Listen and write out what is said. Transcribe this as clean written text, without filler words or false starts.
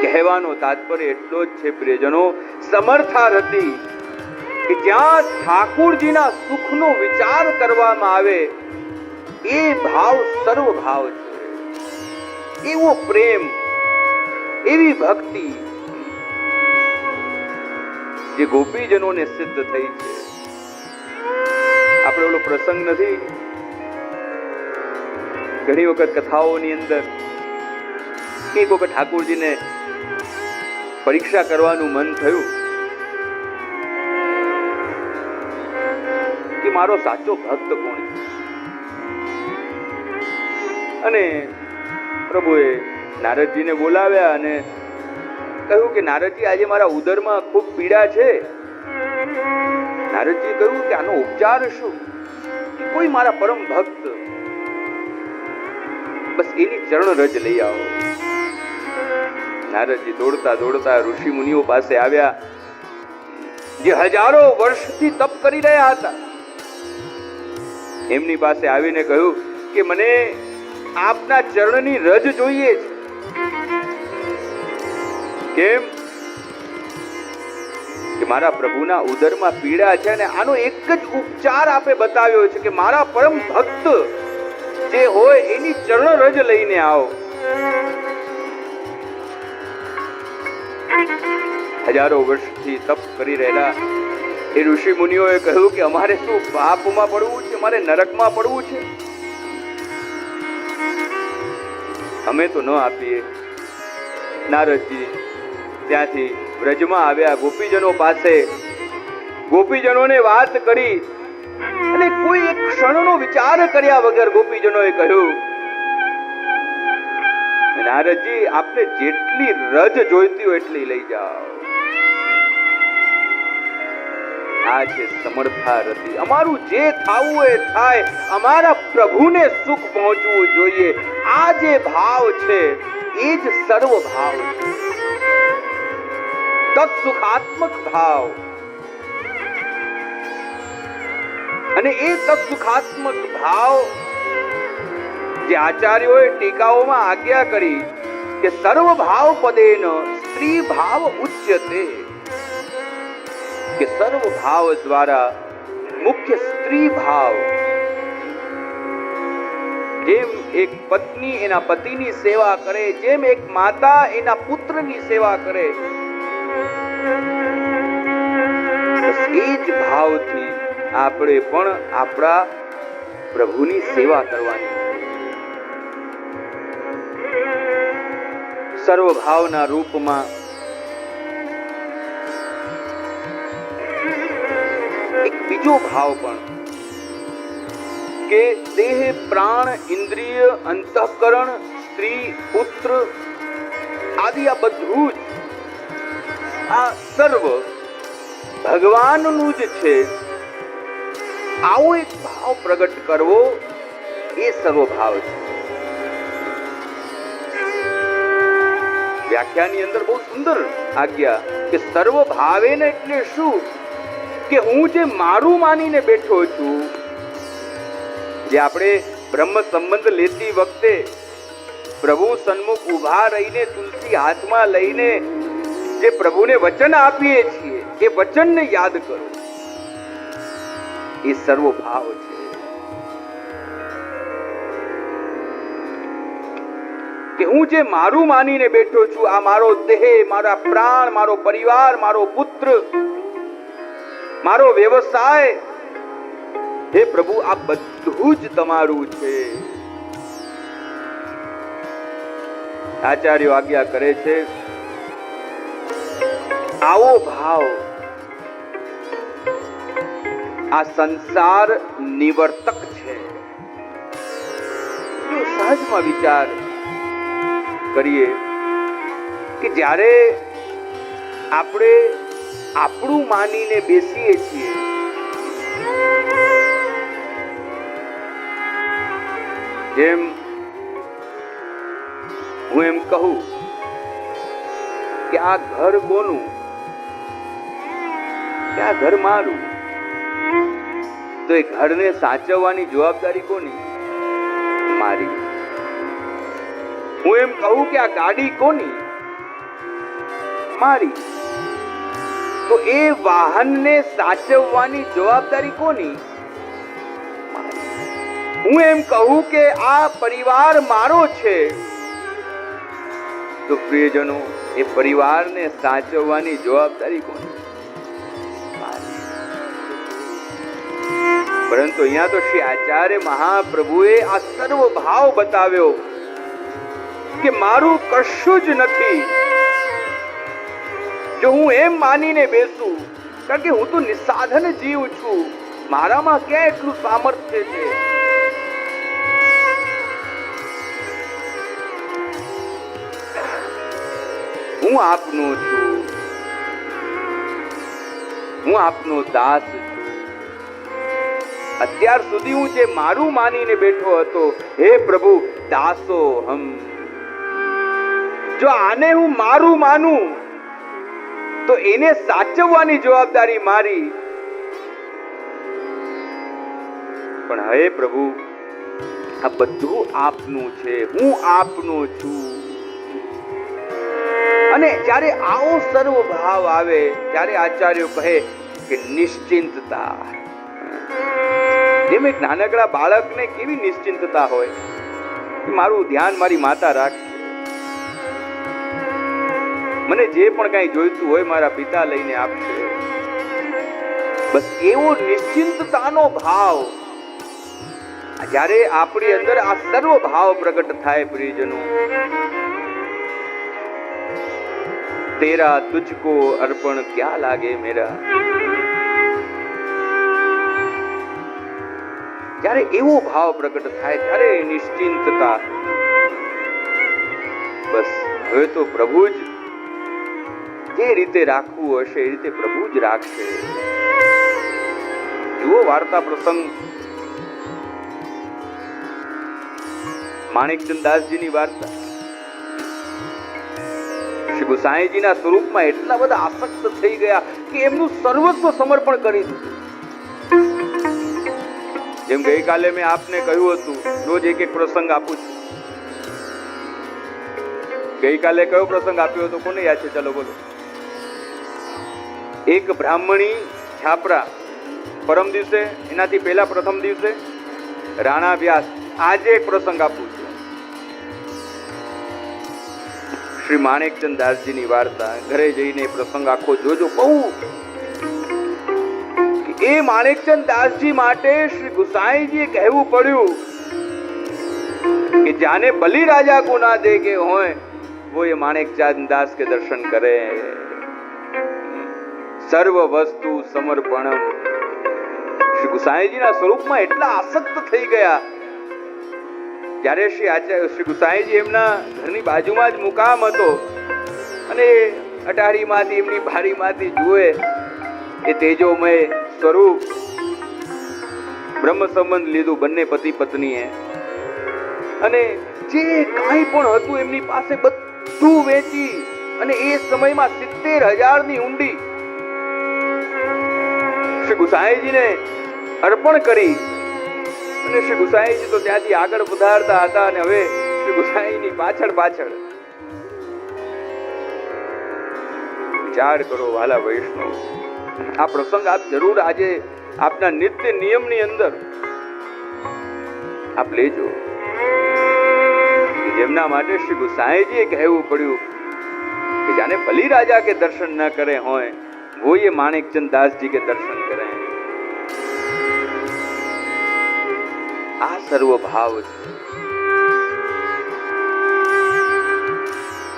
કહેવાનો તાત્પર્ય એટલો જ છે પ્રિયજનો, સમર્થા રતિ કે જ્યાં ઠાકુરજીના સુખનો વિચાર કરવામાં આવે એ ભાવ સર્વ ભાવ છે. એવો પ્રેમ, એવી ભક્તિ જે ગોપીજનોને સિદ્ધ થઈ છે. આપણે ઓલો પ્રસંગ નથી, ઘણી વખત કથાઓની અંદર એક વખત ઠાકુરજીને પરીક્ષા કરવાનું મન થયું કે મારો સાચો ભક્ત કોણ છે. અને પ્રભુએ નારદજીને બોલાવ્યા અને કહ્યું કે નારદજી, આજે મારા ઉદરમાં ખૂબ પીડા છે. નારદજી કહ્યું કે આનો ઉપચાર શું? કોઈ મારા પરમ ભક્ત, બસ એની ચરણ રજ લઈ આવો. નારદજી દોડતા દોડતા ઋષિ મુનિઓ પાસે આવ્યા, જે હજારો વર્ષથી તપ કરી રહ્યા હતા. એમની પાસે આવીને કહ્યું કે મને આપના ચરણની રજ જોઈએ છે. કેમ? કે મારા પ્રભુના ઉદરમાં પીડા છે અને આનો એક જ ઉપચાર આપે બતાવ્યો છે કે મારા પરમ ભક્ત જે હોય એની ચરણ રજ લઈને આવો. હજારો વર્ષથી તપ કરી રહેલા એ ઋષિ મુનિઓએ કહ્યું કે અમારે શું પાપમાં પડવું છે, અમારે નરકમાં પડવું છે? અમે તો ન આપીએ. નારદજી ત્યાંથી વ્રજમાં આવ્યા, ગોપીજનો પાસે ગોપીજનોને વાત કરી અને કોઈ એક ક્ષણનો વિચાર કર્યા વગર ગોપીજનોએ કહ્યું, નારદજી, આપને જેટલી રજ જોઈતી હોય એટલી લઈ જાઓ. આ છે સમર્થા રતિ. અમારું જે થાવું એ થાય, અમારા પ્રભુને સુખ પહોંચવું જોઈએ. આ જે ભાવ છે એ જ સર્વ ભાવ છે, તત્સુખાત્મક ભાવ. અને એ તત્સુખાત્મક ભાવ જે આચાર્યોએ ટીકાઓમાં આજ્ઞા કરી કે સર્વ ભાવ પદેન સ્ત્રી ભાવ ઉચ્યતે, કે સર્વ ભાવ દ્વારા મુખ્ય સ્ત્રી ભાવ. જેમ એક પત્ની એના પતિની સેવા કરે, જેમ એક માતા એના પુત્રની સેવા કરે, એ જ ભાવથી આપણે પણ આપણા પ્રભુની સેવા કરવાની. સર્વ ભાવના રૂપમાં એક બીજો ભાવ પણ કે દેહ, પ્રાણ, ઇન્દ્રિય, અંતઃકરણ, સ્ત્રી, પુત્ર આદિ આ બધું જ આ સર્વ ભગવાનનું જ છે. આવો એક ભાવ પ્રગટ કરવો એ સર્વ ભાવ છે. વ્યાખ્યાની અંદર બહુ સુંદર આજ્ઞા કે સર્વ ભાવેન એટલે શું? કે હું જે મારું માનીને બેઠો છું, જે આપણે બ્રહ્મ સંબંધ લેતી વખતે પ્રભુ સન્મુખ ઉભા રહીને તુલસી હાથમાં લઈને જે પ્રભુને વચન આપીએ છીએ, એ વચનને યાદ કરો. એ સર્વ ભાવ છે. કે હું જે મારું માનીને બેઠો છું, આ મારો દેહ, મારા પ્રાણ, મારો પરિવાર, મારો પુત્ર, મારો વ્યવસાય, હે પ્રભુ આ બધું જ તમારું છે. આચાર્યો આજ્ઞા કરે છે, આવો ભાવ આ સંસાર નિવર્તક છે. સહજમાં વિચાર કરીએ કે જ્યારે આપણે આપણું માનીને બેસીએ છીએ, જેમ હું એમ કહું કે આ ઘર કોનું? કે આ ઘર મારું. તો એ ઘરને સાચવવાની જવાબદારી કોની? મારી. હું એમ કહું કે આ ગાડી કોની? મારી. તો એ વાહનને સાચવવાની જવાબદારી કોની? હું એમ કહું કે આ પરિવાર મારો છે, તો પ્રિયજનો એ પરિવારને સાચવવાની જવાબદારી કોની? પરંતુ અહીંયા તો શ્રી આચાર્ય મહાપ્રભુએ આ સર્વ ભાવ બતાવ્યો કે મારું કશું જ નથી. જો હું એમ માનીને બેસું, કારણ કે હું તો નિસાધન જીવ છું, મારામાં ક્યાં એટલું સામર્થ્ય છે? હું આપનો છું, હું આપનો દાસ છું. અત્યાર સુધી હું જે મારું માનીને બેઠો હતો, હે પ્રભુ દાસો હમ, જો આને હું મારું માનું તો એને સાચવવાની જવાબદારી મારી. પણ હે પ્રભુ, આ બધું આપનું છે, હું આપનો છું. અને જ્યારે આવો સર્વ ભાવ આવે ત્યારે આચાર્યો કહે કે નિશ્ચિંતતા. જેમ એક નાનકડા બાળકને કેવી નિશ્ચિંતતા હોય કે મારું ધ્યાન મારી માતા રાખશે, મને જે પણ કઈ જોઈતું હોય મારા પિતા લઈને આપશે. બસ એવો નિશ્ચિંતતાનો ભાવ જ્યારે આપણી અંદર આ સર્વ ભાવ પ્રગટ થાય પ્રિયજનો, તેરા તુજકો અર્પણ ક્યાં લાગે મેરા. જ્યારે એવો ભાવ પ્રગટ થાય ત્યારે નિશ્ચિંતતા, બસ હવે તો પ્રભુ જ જે રીતે રાખવું હશે એ રીતે પ્રભુ જ રાખશે. જુઓ વાર્તા પ્રસંગ માણેકચંદ દાસજીની વાર્તા. શ્રી ગુસાઈજીના સ્વરૂપમાં એટલા બધા આસક્ત થઈ ગયા કે એમનું સર્વસ્વ સમર્પણ કરી દીધું. જેમ ગઈકાલે મેં આપને કહ્યું હતું, રોજ એક એક પ્રસંગ આપું છું. ગઈકાલે કયો પ્રસંગ આપ્યો હતો કોને યાદ છે? ચાલો બોલો. એક બ્રાહ્મણી છાપરા, પરમ દિવસે, એનાથી પહેલા પ્રથમ દિવસે રાણા વ્યાસ. આજે એક પ્રસંગ આપું છું, શ્રી માણેકચંદ દાસજીની વાર્તા. ઘરે જઈને પ્રસંગ આખો જોજો. બહુ એ માણેકચંદ દાસજી માટે શ્રી ગુસાઈજીએ કહેવું પડ્યું कि जाने बलि राजा को ना देखे होए वो ये माणिकचंद दास के दर्शन करे। સર્વ વસ્તુ સમર્પણમ. શ્રી ગુસાઈજીના સ્વરૂપમાં એટલા આસક્ત થઈ ગયા. જ્યારે શ્રી ગુસાઈજી એમના ઘરની બાજુમાં જ મુકામ હતો અને અટારીમાંથી એમની બારીમાંથી જુએ એ તેજોમય સ્વરૂપ, બ્રહ્મ સંબંધ લીધું બંને પતિ પત્નીએ અને જે કાંઈ પણ હતું એમની પાસે બધું વેચી અને એ સમયમાં 70,000 ઊંડી શ્રી ગુસાઈજીને અર્પણ કરી. અને શ્રી ગુસાઈજી તો ત્યાંથી આગળ વધારતા હતા અને હવે શ્રી ગુસાઈની પાછળ પાછળ. વિચાર કરો વાલા વૈષ્ણવ, આ પ્રસંગ આપ જરૂર આજે આપના નિત્ય નિયમની અંદર આપ લેજો. જેમના માટે શ્રી ગુસાઈજીએ કહેવું પડ્યું कि जाने बलि राजा के दर्शन न करे होए वो ये माणिकचंद दास जी के दर्शन करें. आ सर्व भाव